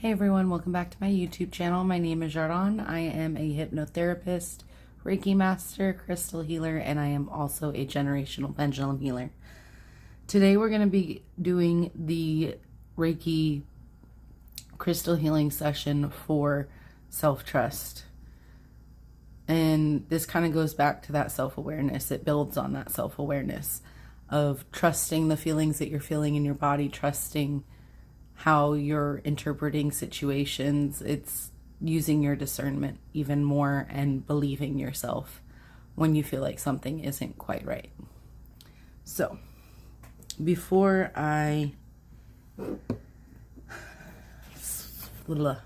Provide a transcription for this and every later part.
Hey everyone, welcome back to my YouTube channel. My name is Jardon. I am a hypnotherapist, Reiki master, crystal healer, and I am also a generational pendulum healer. Today we're going to be doing the Reiki Crystal Healing session for self-trust. And this kind of goes back to that self-awareness. It builds on that self-awareness of trusting the feelings that you're feeling in your body, trusting how you're interpreting situations. It's using your discernment even more and believing yourself when you feel like something isn't quite right. So, before I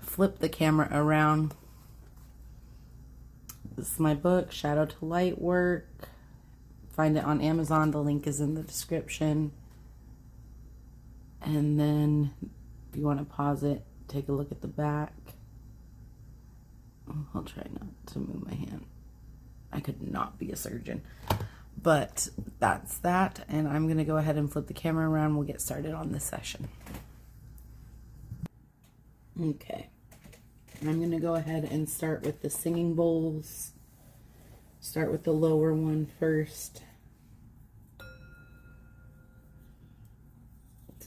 flip the camera around, this is my book, Shadow to Light Work. Find it on Amazon. The link is in the description. And then if you want to pause it, take a look at the back. I'll try not to move my hand. I could not be a surgeon. But that's that. And I'm going to go ahead and flip the camera around. We'll get started on this session. Okay. I'm going to go ahead and start with the singing bowls. Start with the lower one first.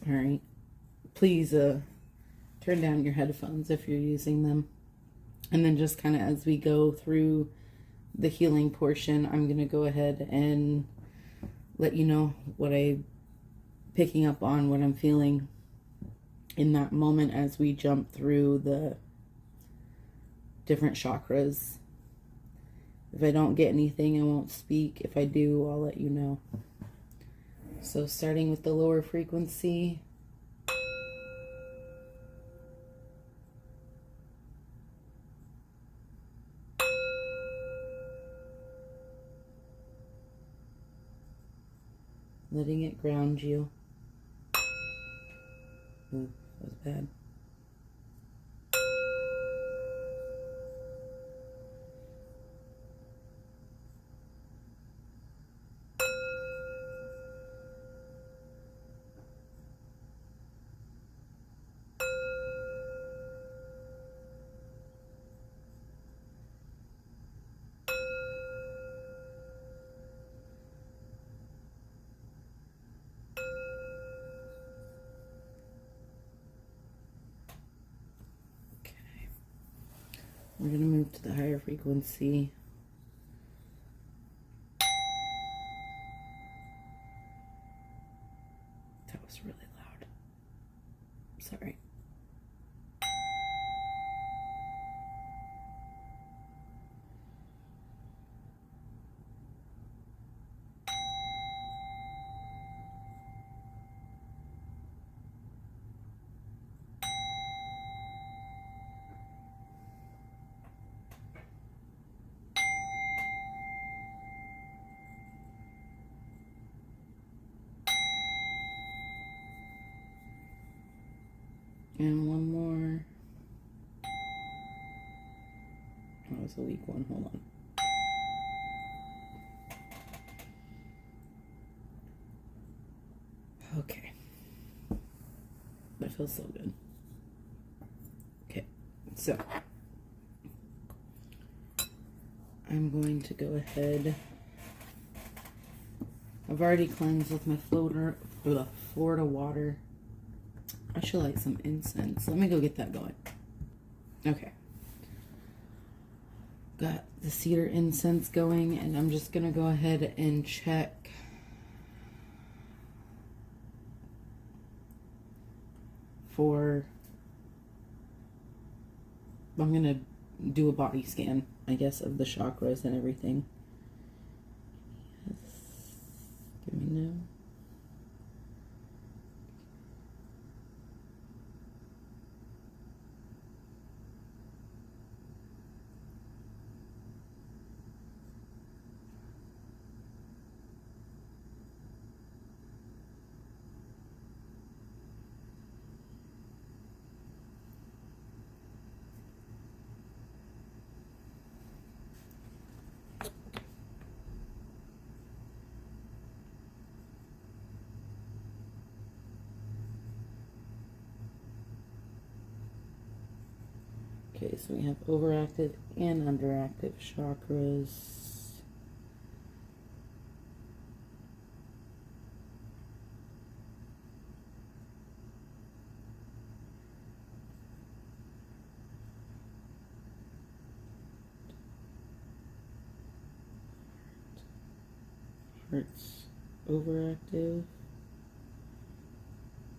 All right. Please turn down your headphones if you're using them. And then just kind of as we go through the healing portion, I'm going to go ahead and let you know what I'm picking up on, what I'm feeling in that moment as we jump through the different chakras. If I don't get anything, I won't speak. If I do, I'll let you know. So starting with the lower frequency. Letting it ground you. Ooh, that was bad. We're going to move to the higher frequency. That was really loud. Sorry. And one more. That was a weak one. Hold on. Okay. That feels so good. Okay. So, I'm going to go ahead. I've already cleansed with my Florida water. I should like some incense. Let me go get that going. Okay. Got the cedar incense going, and I'm just going to go ahead and check for... I'm going to do a body scan, I guess, of the chakras and everything. Yes. Give me now. Okay, so we have overactive and underactive chakras. Heart's overactive.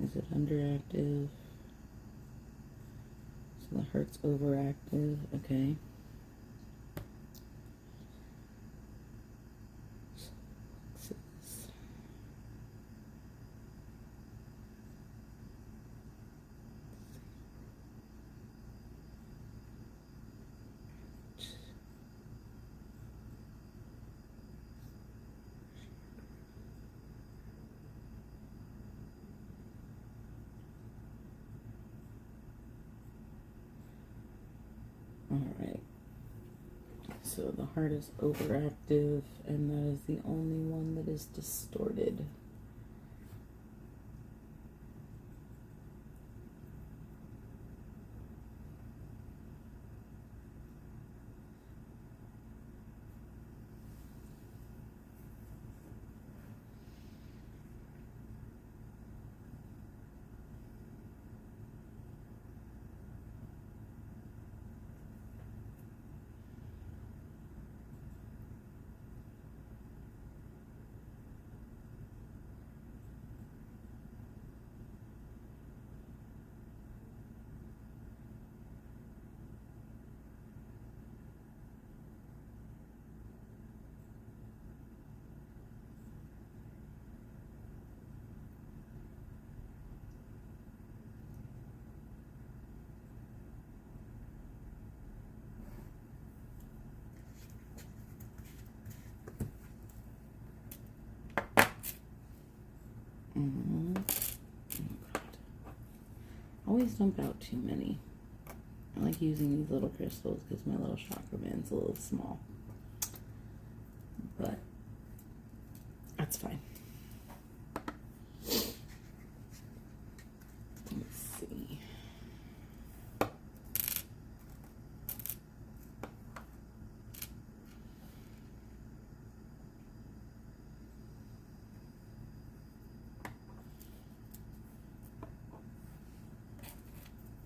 Is it underactive? So the heart's overactive, okay. Alright, so the heart is overactive, and that is the only one that is distorted. Oh God. Always dump out too many. I like using these little crystals because my little chakra band's a little small. But that's fine. Let's see.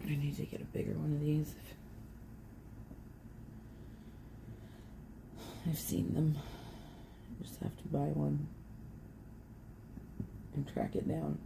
I need to get a bigger one of these. I've seen them. I just have to buy one and track it down.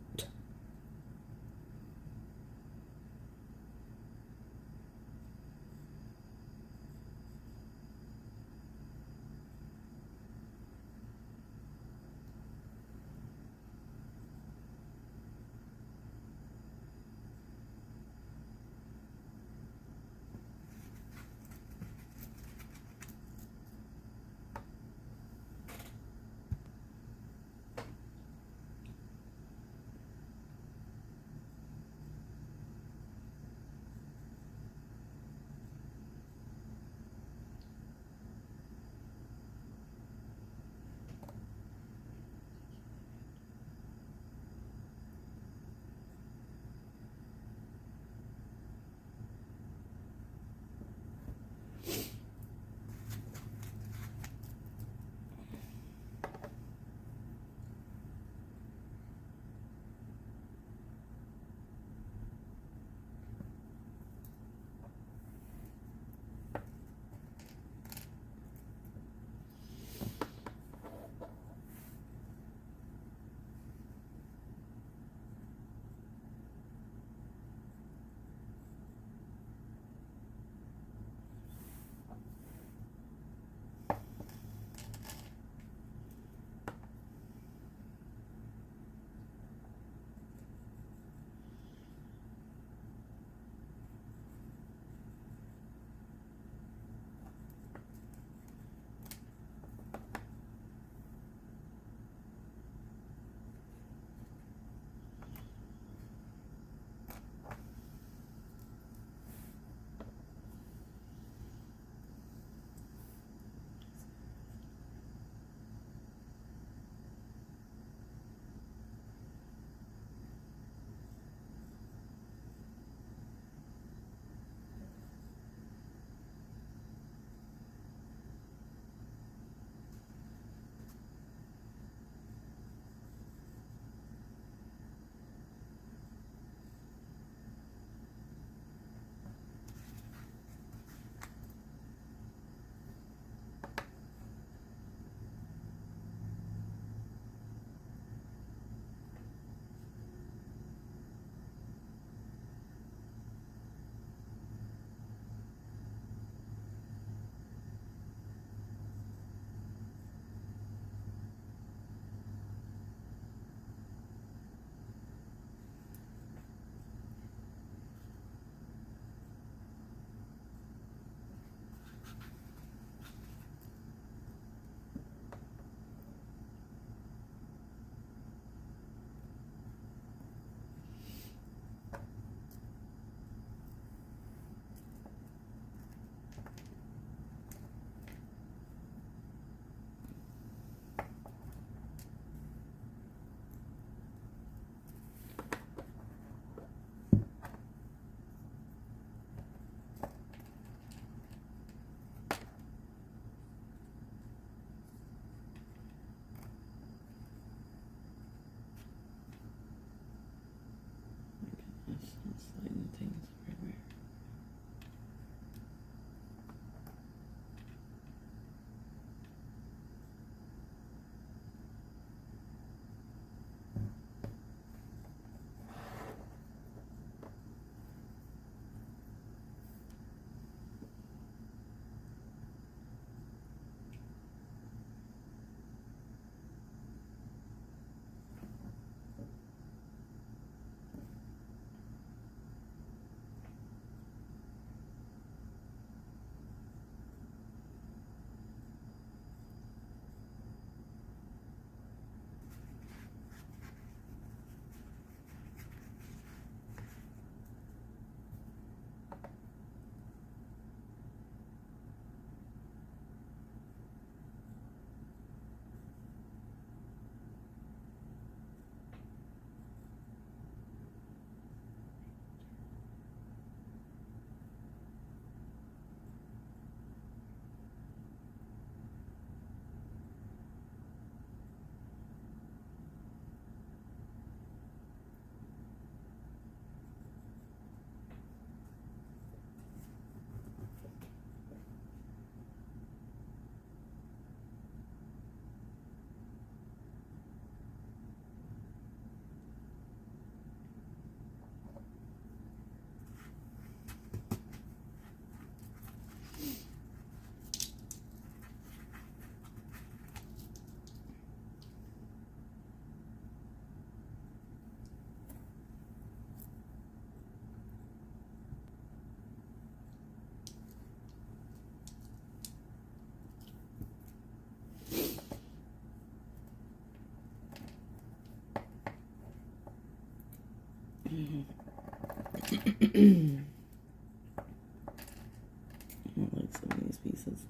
don't like some of these pieces.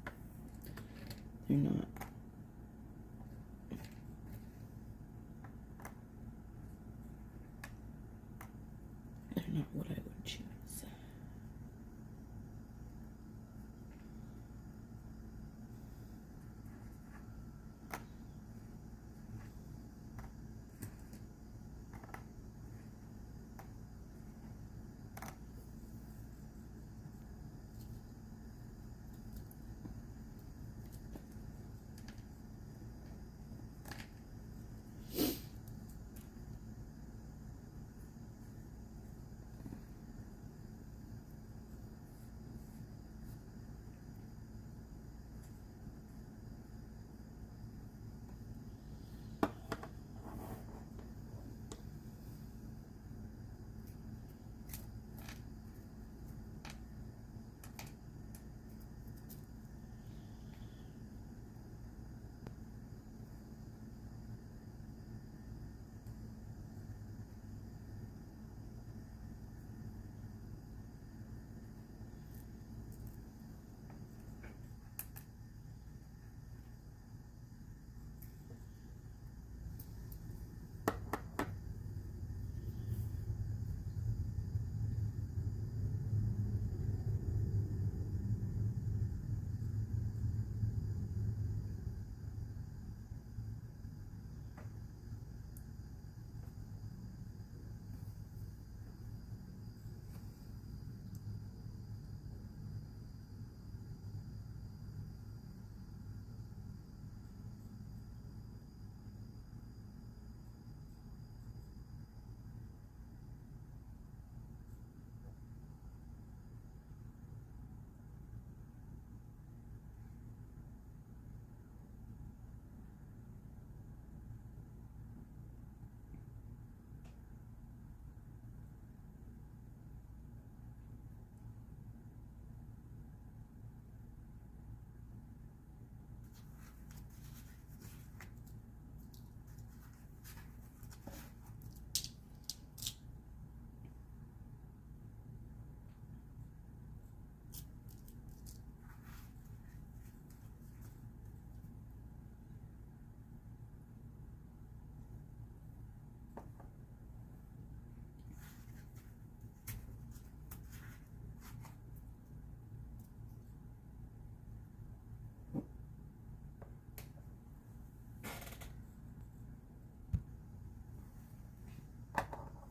They're not. They're not what I would choose.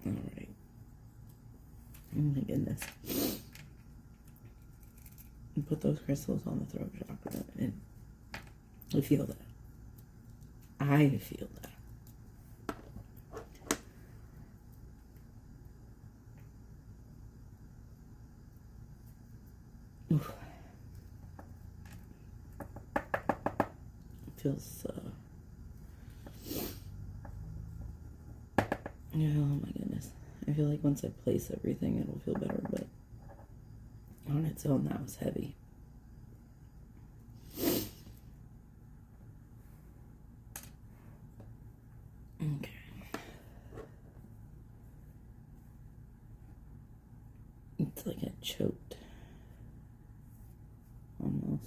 Alright. Oh my goodness. And put those crystals on the throat chakra, and I feel that. I feel that. Oof. It feels, yeah, oh my goodness. I feel like once I place everything, it'll feel better, but on its own, that was heavy. Okay. It's like it choked. Almost.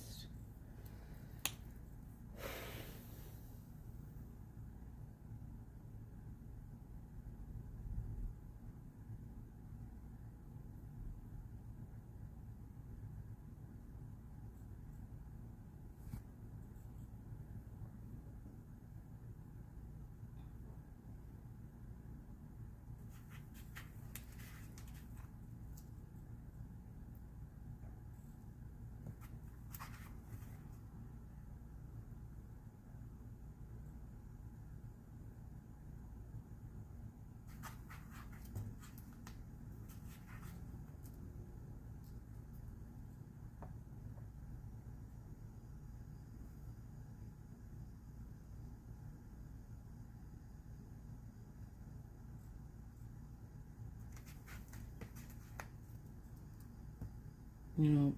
You know,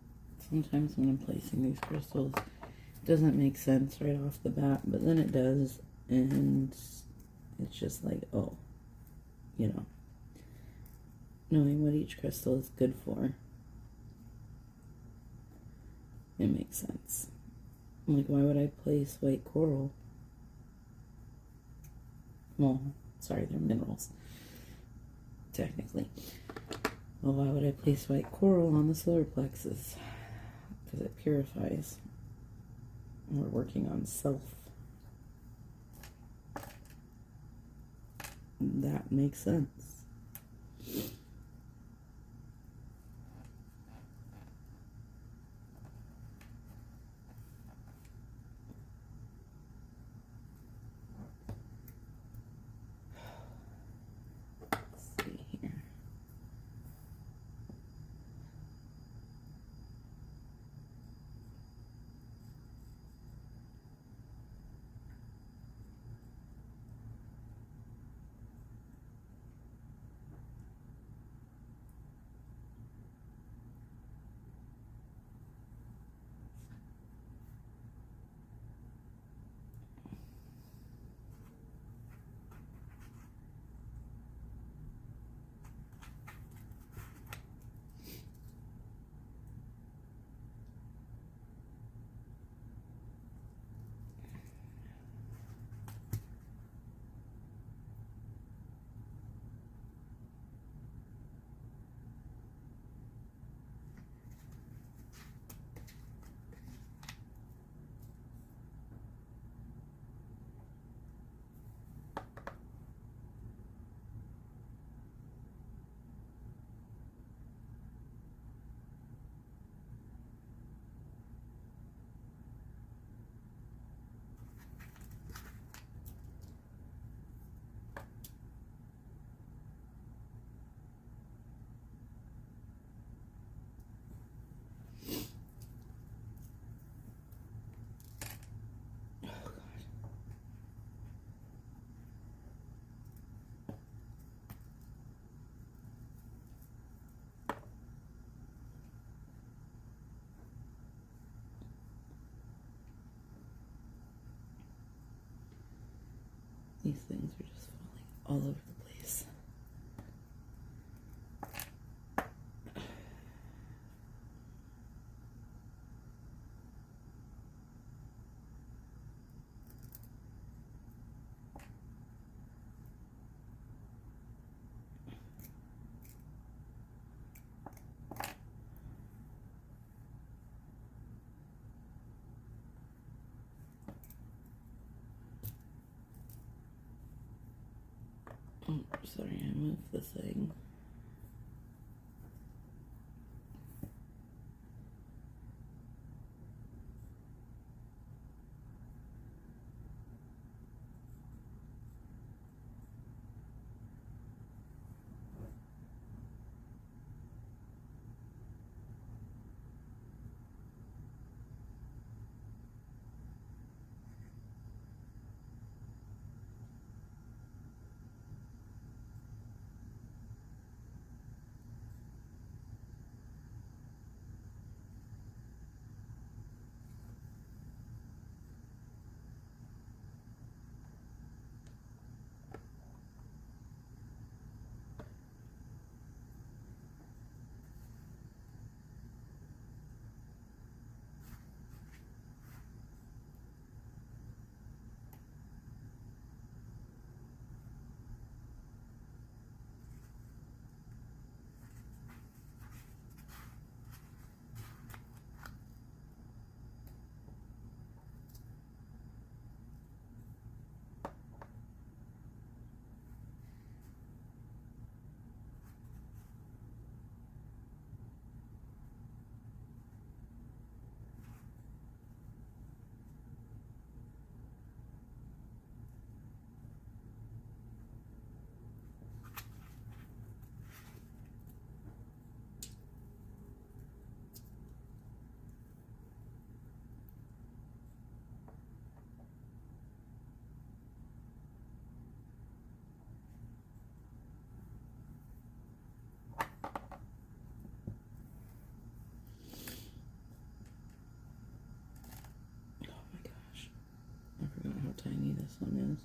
sometimes when I'm placing these crystals, it doesn't make sense right off the bat, but then it does, and it's just like, oh, you know, knowing what each crystal is good for, it makes sense. Like, why would I place white coral? Well, sorry, they're minerals, technically. Well, why would I place white coral on the solar plexus? Because it purifies. We're working on self. That makes sense. These things are just falling all over the place. Oh, sorry, I moved the thing. Tiny this one is.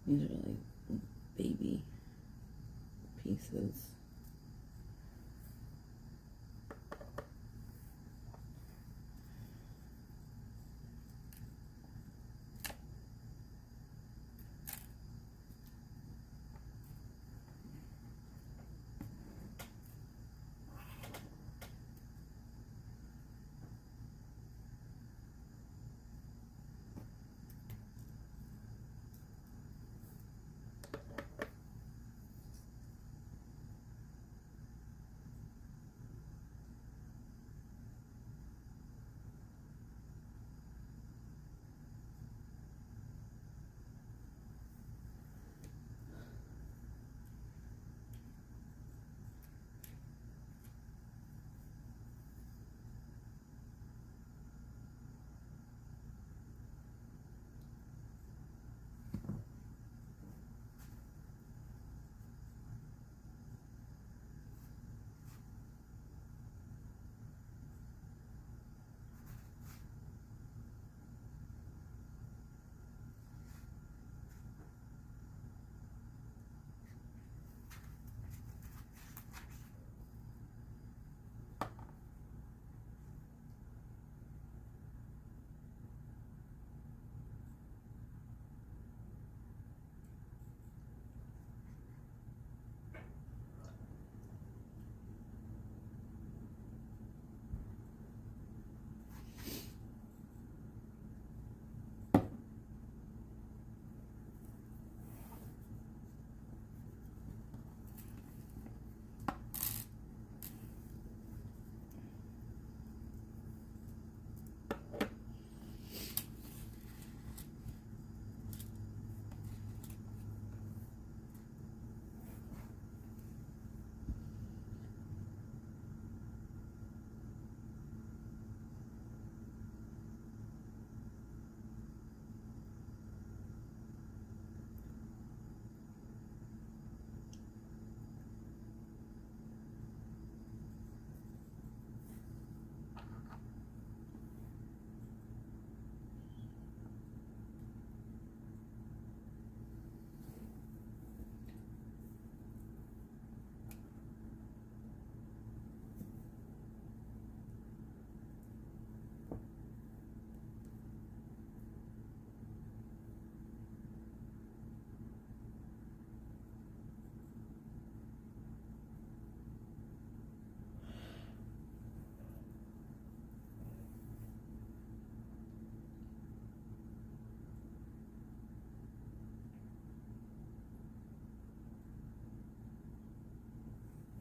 These are like baby pieces.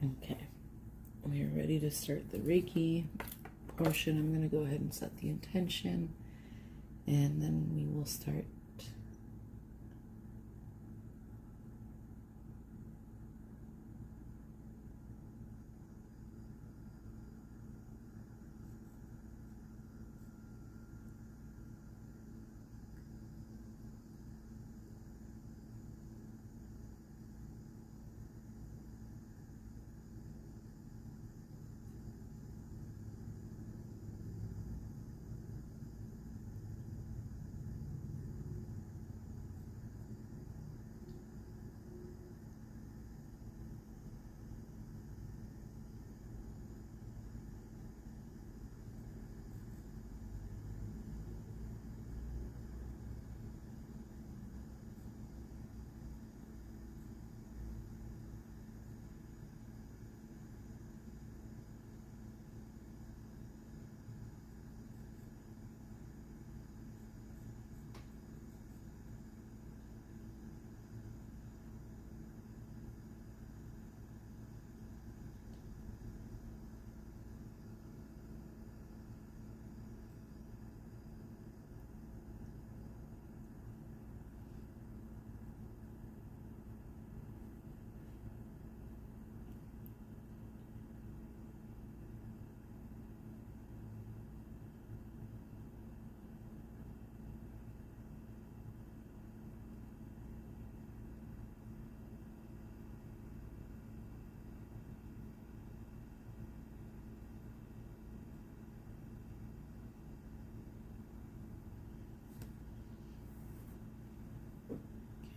Okay, we are ready to start the Reiki portion. I'm going to go ahead and set the intention, and then we will start.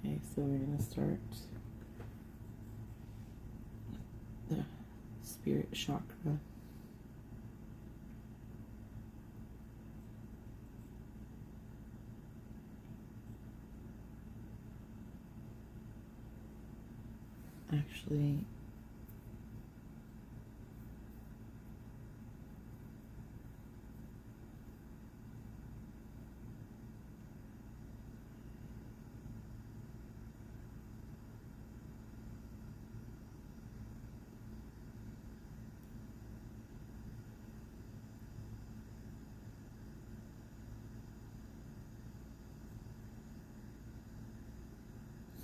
Okay, so we're going to start the spirit chakra. Actually,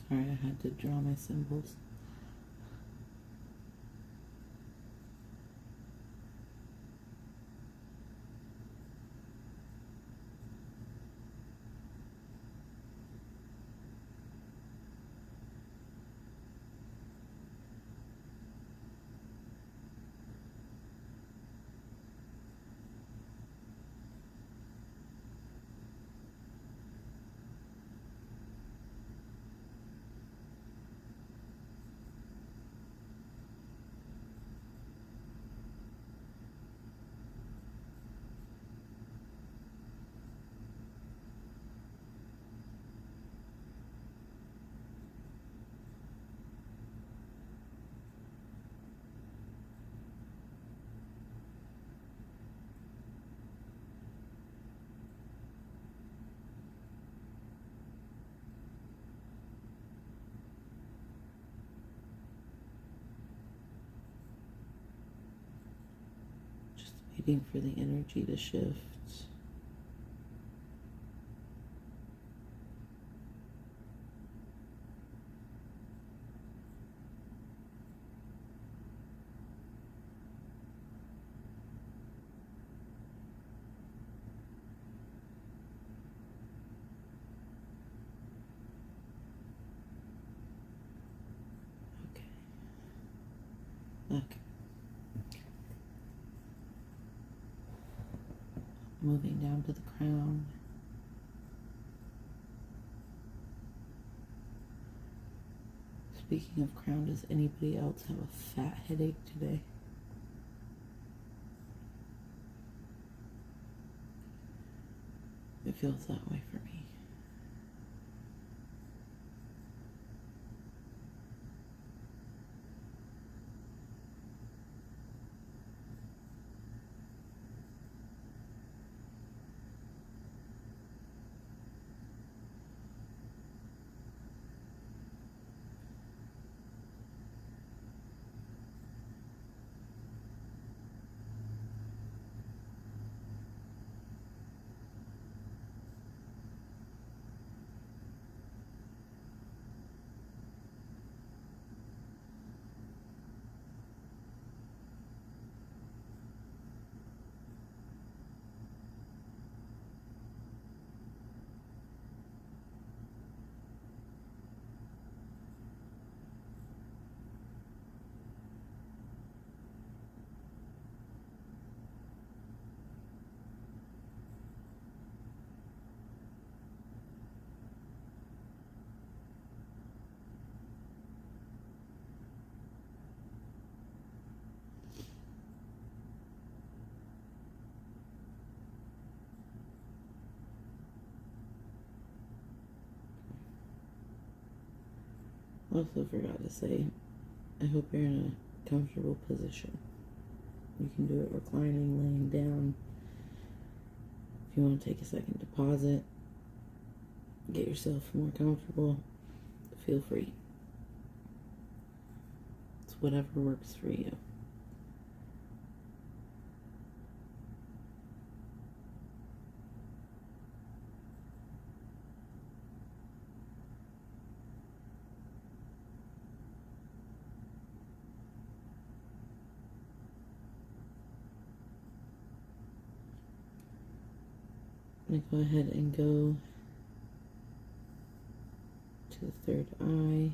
sorry, I had to draw my symbols. Just waiting for the energy to shift. Okay. Moving down to the crown. Speaking of crown, does anybody else have a fat headache today? It feels that way for me. Also forgot to say, I hope you're in a comfortable position. You can do it reclining, laying down. If you want to take a second to pause it, get yourself more comfortable, feel free. It's whatever works for you. I'm going to go ahead and go to the third eye.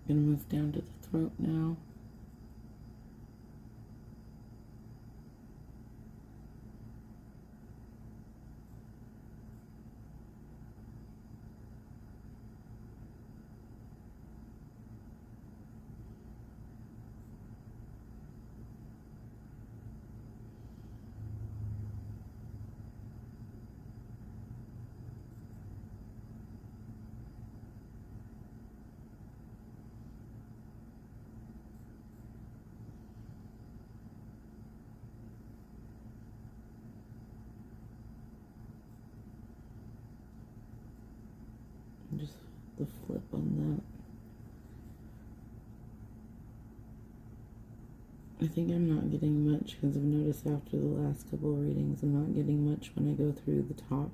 I'm going to move down to the throat now. Just the flip on that. I think I'm not getting much because I've noticed after the last couple of readings I'm not getting much when I go through the top.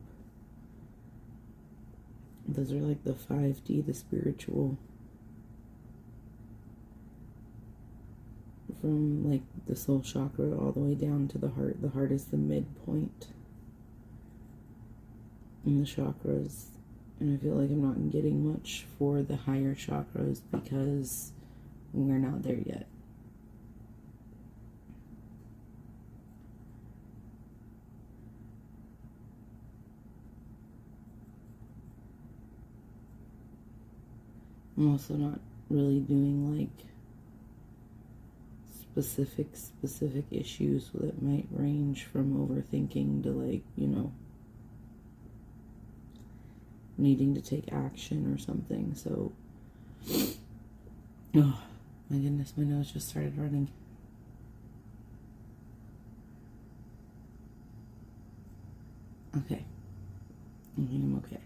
Those are like the 5D, the spiritual. From like the soul chakra all the way down to the heart. The heart is the midpoint in the chakras. And I feel like I'm not getting much for the higher chakras because we're not there yet. I'm also not really doing like specific issues that might range from overthinking to like, you know, needing to take action or something. So, oh my goodness, my nose just started running. Okay, I think I'm okay,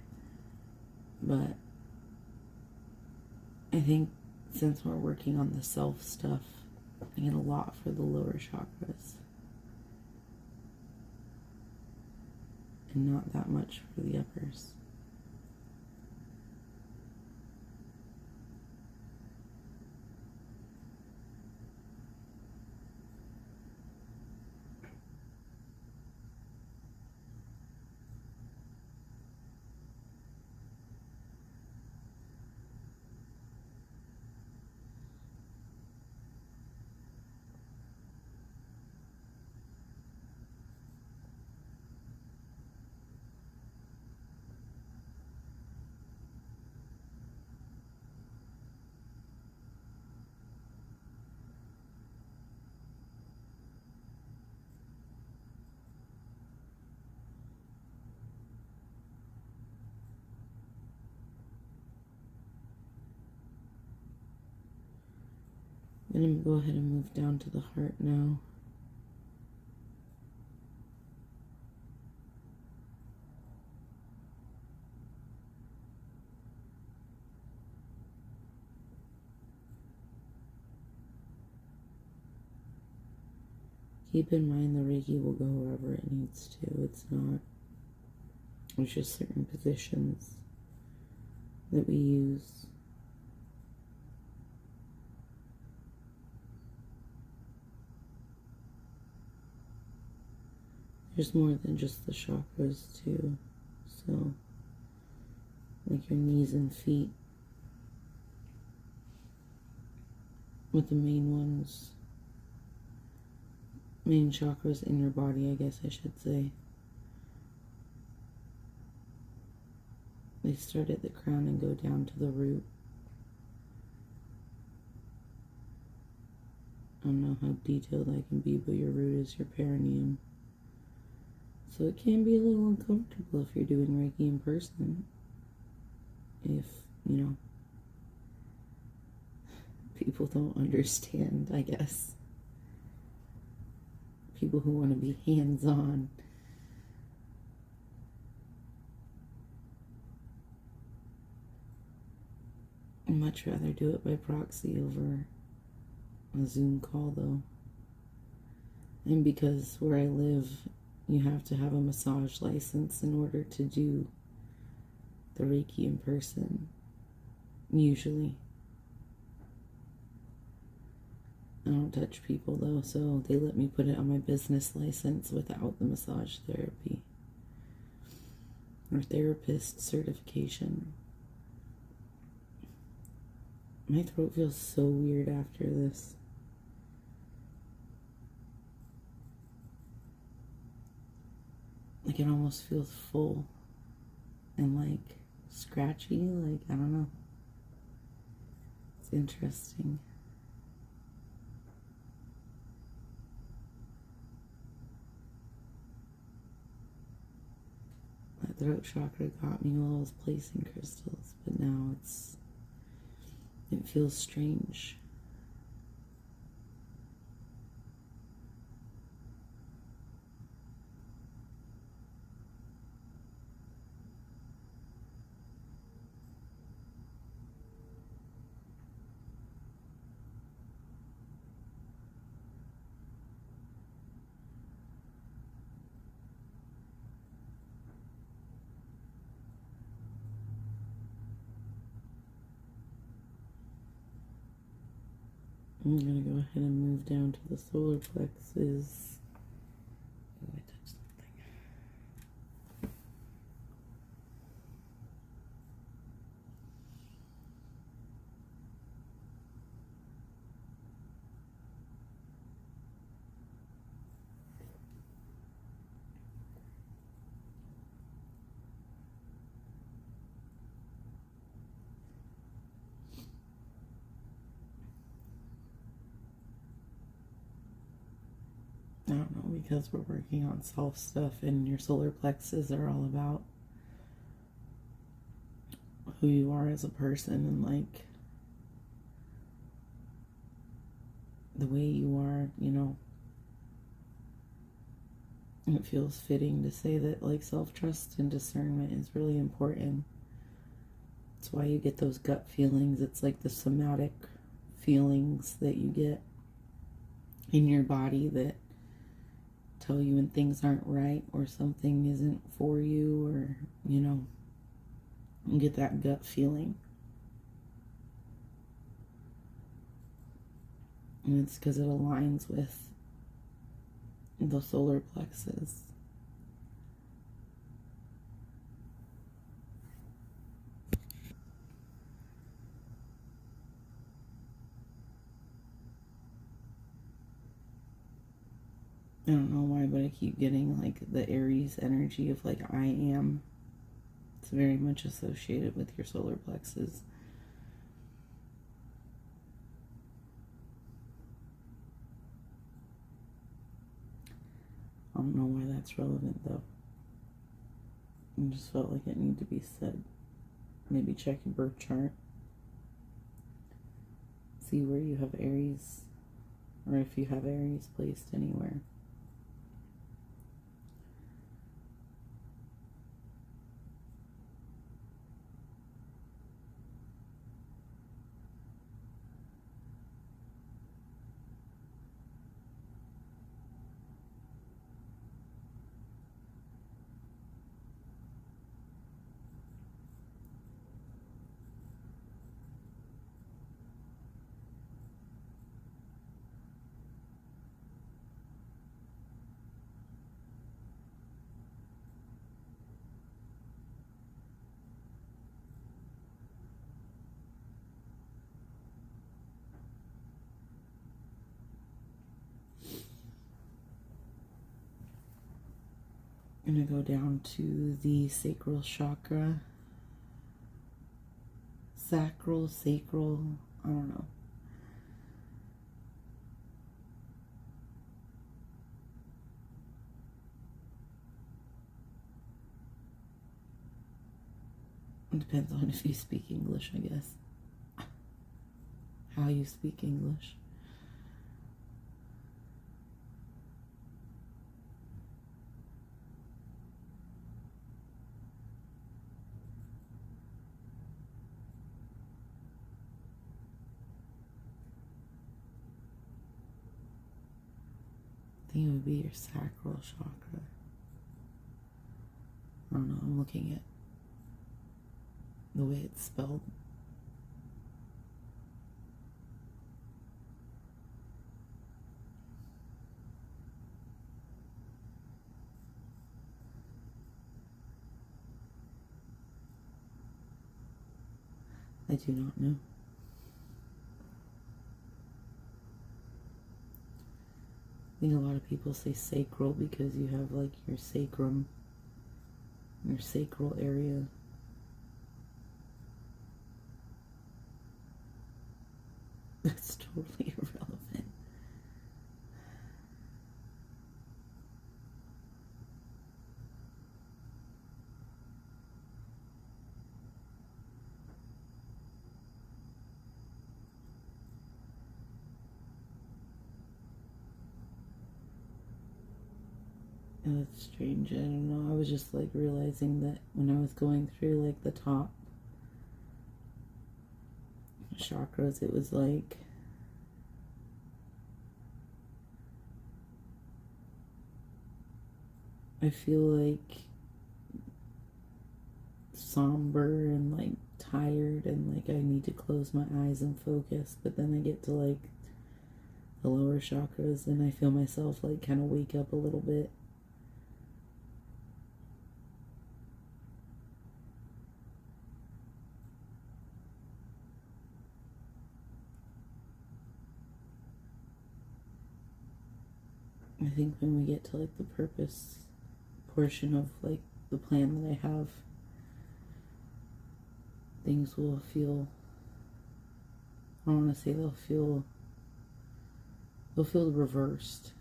but I think since we're working on the self stuff, I get a lot for the lower chakras. and not that much for the uppers. I'm going to go ahead and move down to the heart now. Keep in mind the Reiki will go wherever it needs to. It's just certain positions that we use. There's more than just the chakras too. So, like your knees and feet, with the main chakras in your body, I guess I should say. They start at the crown and go down to the root. I don't know how detailed I can be, but your root is your perineum. So it can be a little uncomfortable if you're doing Reiki in person. If, people don't understand, I guess. People who want to be hands-on. I'd much rather do it by proxy over a Zoom call, though. And because where I live, you have to have a massage license in order to do the Reiki in person, usually. I don't touch people though, so they let me put it on my business license without the massage therapy or therapist certification. My throat feels so weird after this. Like it almost feels full and like scratchy, like I don't know. It's interesting. My throat chakra got me while I was placing crystals, but now it feels strange. I'm going to go ahead and move down to the solar plexus. Oh, I touched something. I don't know, because we're working on self stuff and your solar plexus are all about who you are as a person and like the way you are, And it feels fitting to say that like self-trust and discernment is really important. It's why you get those gut feelings. It's like the somatic feelings that you get in your body that tell you when things aren't right or something isn't for you, or, you know, you get that gut feeling. And it's because it aligns with the solar plexus. I don't know why, but I keep getting like the Aries energy of like I am. It's very much associated with your solar plexus. I don't know why that's relevant though. I just felt like it needed to be said. Maybe check your birth chart. See where you have Aries, or if you have Aries placed anywhere. I'm going to go down to the sacral chakra. Sacral, I don't know. It depends on if you speak English, I guess. How you speak English. I think it would be your sacral chakra. I don't know, I'm looking at the way it's spelled. I do not know. I think a lot of people say sacral because you have like your sacrum, your sacral area. That's totally irrelevant. That's strange. I don't know. I was just like realizing that when I was going through like the top chakras, it was like I feel like somber and like tired and like I need to close my eyes and focus, but then I get to like the lower chakras and I feel myself like kind of wake up a little bit. I think when we get to like the purpose portion of like the plan that I have, things will feel, I don't want to say they'll feel reversed.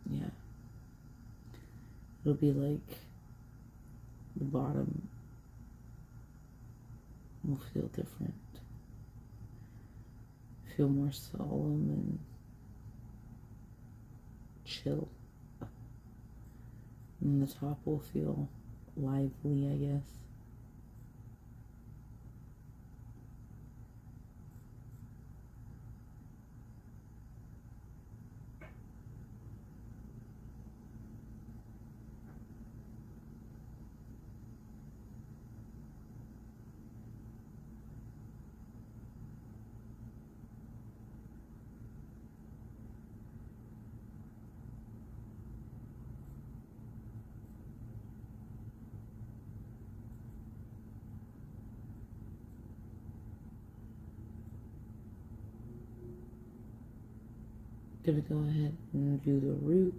Yeah. It'll be like the bottom will feel different. Feel more solemn and chill. And the top will feel lively, I guess. Gonna go ahead and do the root.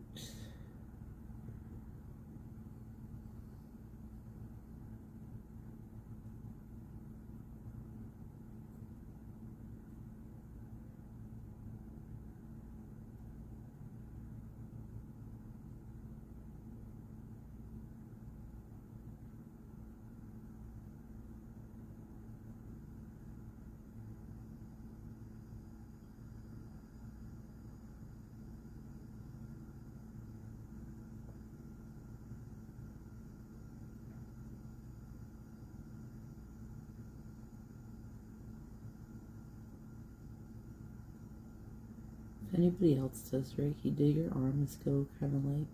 If anybody else does Reiki, do your arms go kind of like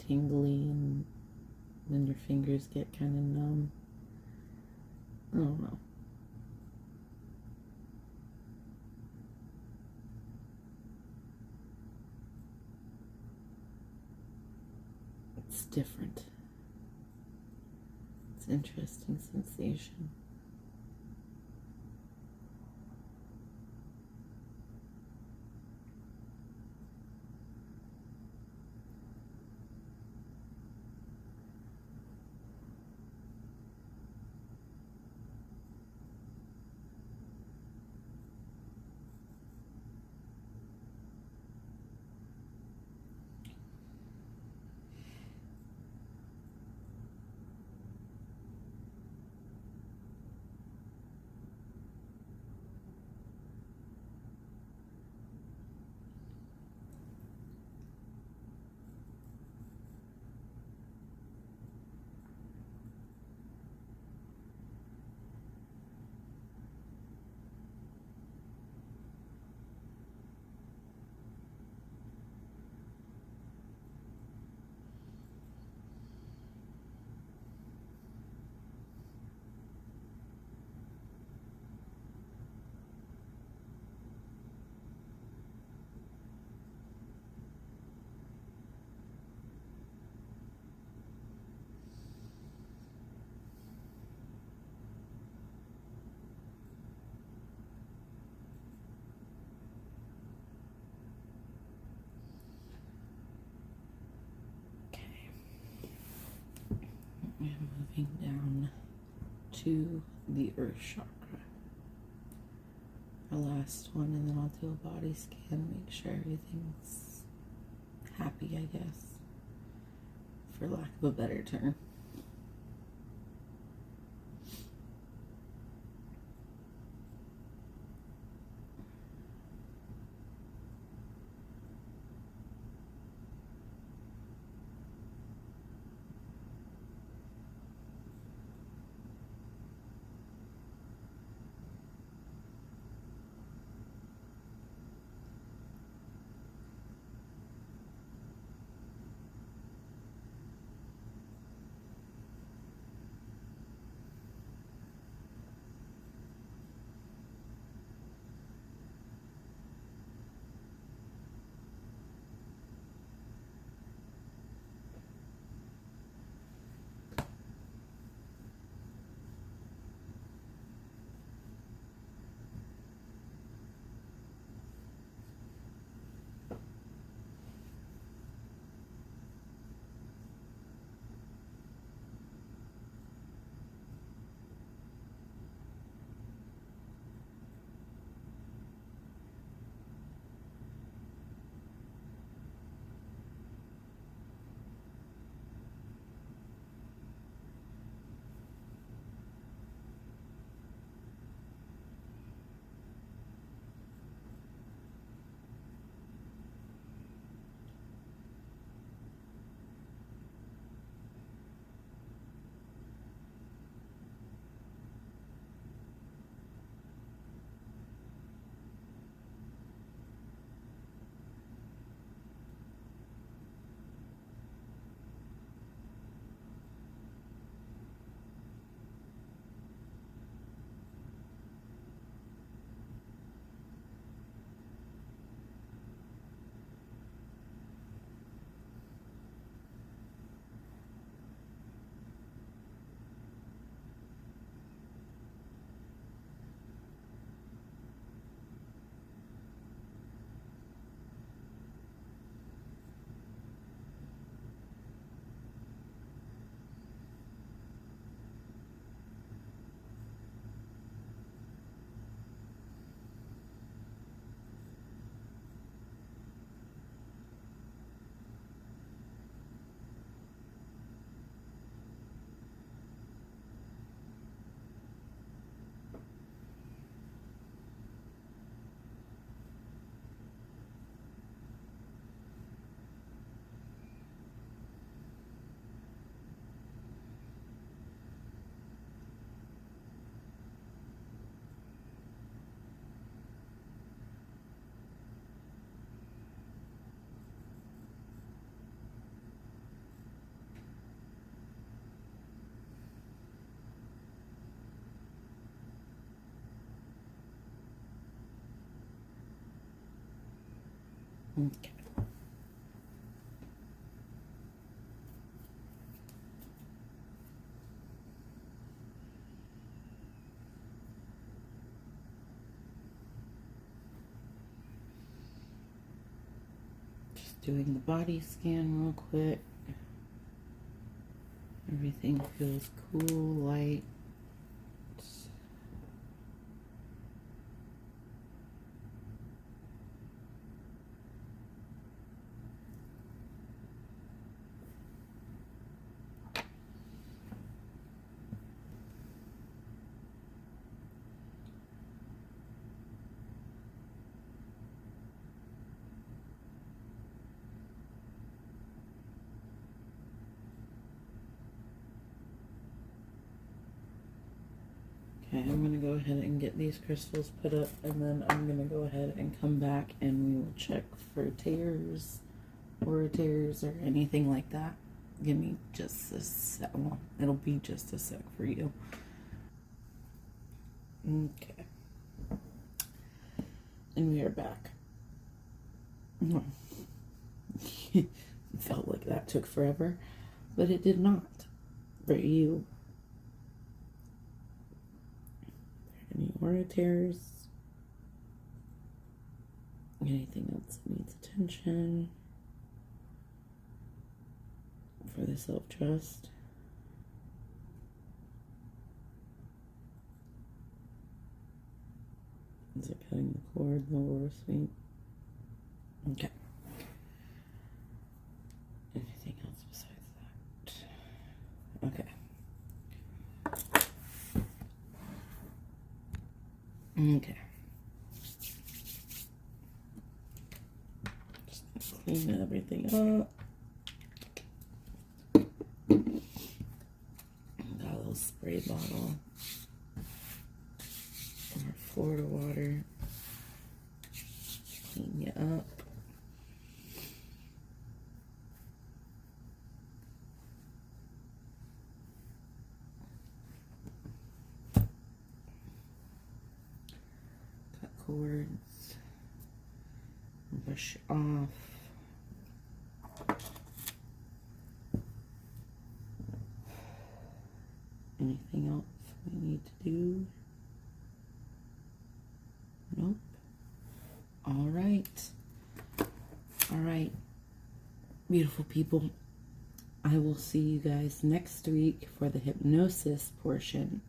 tingly and then your fingers get kind of numb? I don't know. It's different. It's an interesting sensation. And moving down to the Earth chakra. Our last one, and then I'll do a body scan, make sure everything's happy, I guess, for lack of a better term. Okay. Just doing the body scan real quick. Everything feels cool, light. Okay, I'm going to go ahead and get these crystals put up, and then I'm going to go ahead and come back and we will check for tears or anything like that. Give me just a sec. Well, it'll be just a sec for you. Okay. And we are back. It felt like that took forever, but it did not for you. Any aura tears? Anything else that needs attention? For the self-trust? Is it cutting the cord, the aura sweep? Okay. Anything else besides that? Okay. Okay. Just clean everything up. Got a little spray bottle. Our Florida water. Clean you up. Cut cords. Brush off. Anything else we need to do? Nope. All right. All right. Beautiful people. I will see you guys next week for the hypnosis portion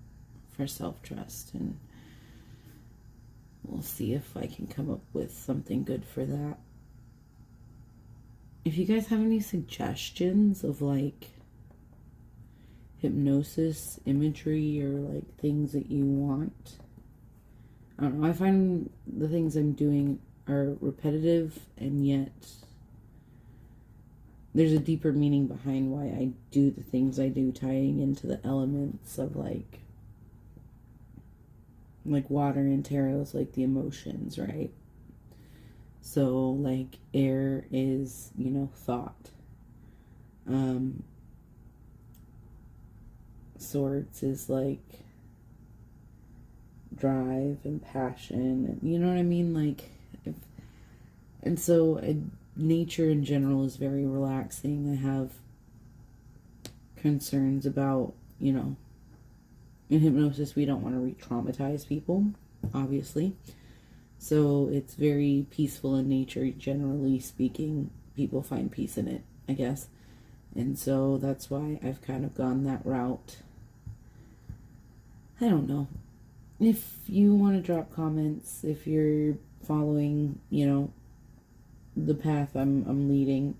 for self-trust, and we'll see if I can come up with something good for that. If you guys have any suggestions of like hypnosis imagery or like things that you want, I don't know, I find the things I'm doing are repetitive, and yet there's a deeper meaning behind why I do the things I do, tying into the elements of like water and tarot is like the emotions, right? So like air is, you know, thought. Swords is like drive and passion, and you know what I mean, like nature in general is very relaxing. I have concerns about, you know, in hypnosis we don't want to re-traumatize people, obviously, so it's very peaceful in nature. Generally speaking, people find peace in it, I guess, and so that's why I've kind of gone that route. I don't know. If you want to drop comments, if you're following, you know, the path I'm leading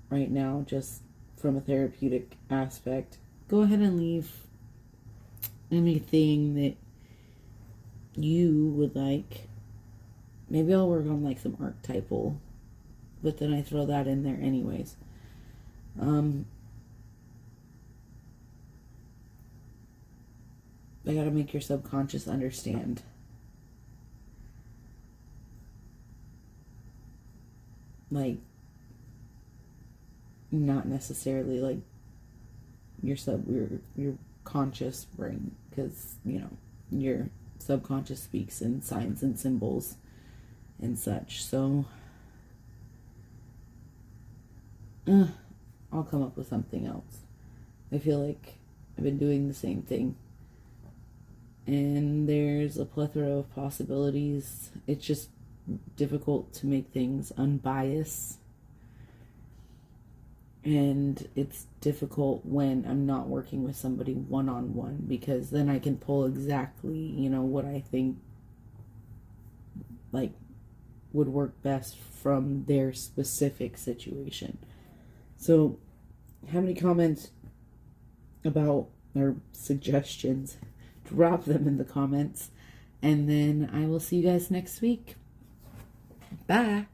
right now, just from a therapeutic aspect, go ahead and leave anything that you would like. Maybe I'll work on like some archetypal, but then I throw that in there anyways. I gotta make your subconscious understand. Like, not necessarily like your conscious brain, because, you know, your subconscious speaks in signs and symbols and such. So I'll come up with something else. I feel like I've been doing the same thing. And there's a plethora of possibilities. It's just difficult to make things unbiased. And it's difficult when I'm not working with somebody one-on-one, because then I can pull exactly, what I think like would work best from their specific situation. So, have any comments about or suggestions? Drop them in the comments, and then I will see you guys next week. Bye.